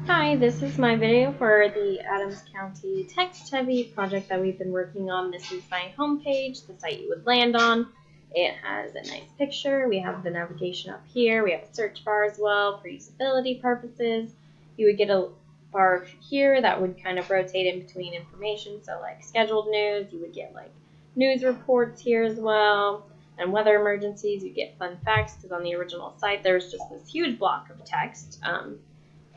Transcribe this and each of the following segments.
Hi, this is my video for the Adams County text-heavy project that we've been working on. This is my homepage, the site you would land on. It has a nice picture. We have the navigation up here. We have a search bar as well for usability purposes. You would get a bar here that would kind of rotate in between information. So like scheduled news, you would get like news reports here as well. And weather emergencies, you get fun facts because on the original site there was just this huge block of text.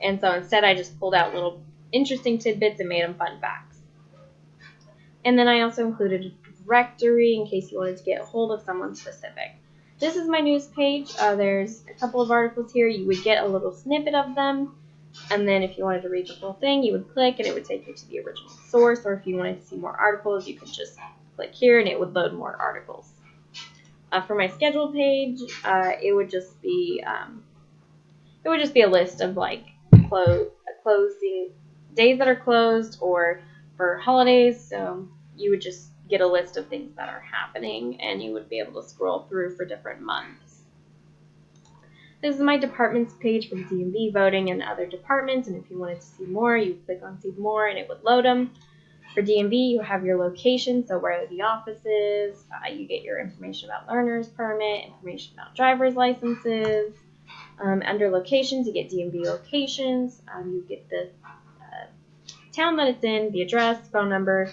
And so instead I just pulled out little interesting tidbits and made them fun facts. And then I also included a directory in case you wanted to get a hold of someone specific. This is my news page. There's a couple of articles here. You would get a little snippet of them. And then if you wanted to read the full thing, you would click and it would take you to the original source. Or if you wanted to see more articles, you could just click here and it would load more articles. For my schedule page, it would just be a list of like closing days that are closed or for holidays. So you would just get a list of things that are happening and you would be able to scroll through for different months. This is my departments page for the DMV voting and other departments, and if you wanted to see more, you would click on see more and it would load them. For DMV, you have your location, so where the office is. You get your information about learner's permit, information about driver's licenses. Under locations, you get DMV locations. You get the town that it's in, the address, phone number,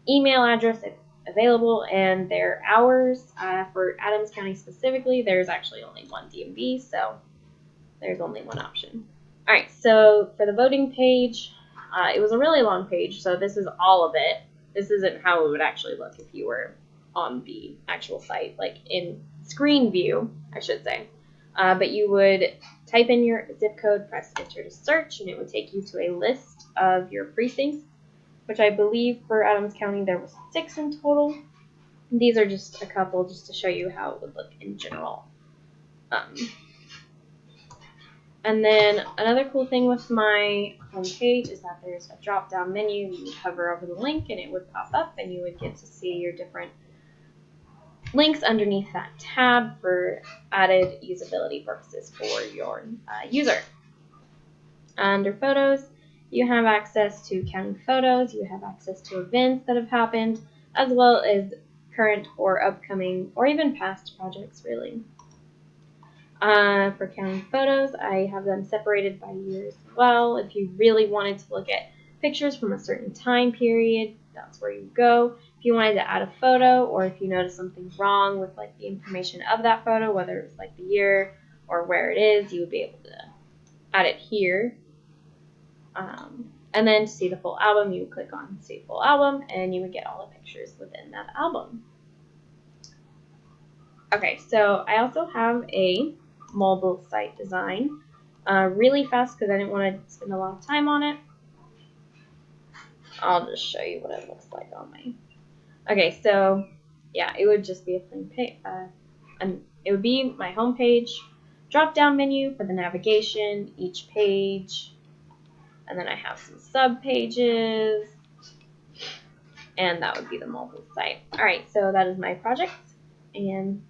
email address if available, and their hours. For Adams County specifically, there's actually only one DMV, so there's only one option. All right, so for the voting page, it was a really long page, so this is all of it. This isn't how it would actually look if you were on the actual site, like in screen view, I should say. But you would type in your zip code, press enter to search, and it would take you to a list of your precincts, which I believe for Adams County there was 6 in total. These are just a couple just to show you how it would look in general. And then another cool thing with my homepage is that there's a drop-down menu. You would hover over the link and it would pop up and you would get to see your different links underneath that tab for added usability purposes for your user. Under photos, you have access to county photos, you have access to events that have happened, as well as current or upcoming or even past projects, really. For county photos, I have them separated by year as well. If you really wanted to look at pictures from a certain time period, that's where you go. If you wanted to add a photo, or if you noticed something wrong with like the information of that photo, whether it's like the year or where it is, you would be able to add it here. And then to see the full album, you would click on see full album and you would get all the pictures within that album. Okay, so I also have a mobile site design really fast because I didn't want to spend a lot of time on it. I'll just show you what it looks like on my. Okay, so yeah, it would just be a plain page, and it would be my home page, drop down menu for the navigation, each page, and then I have some sub pages, and that would be the mobile site. All right, so that is my project, and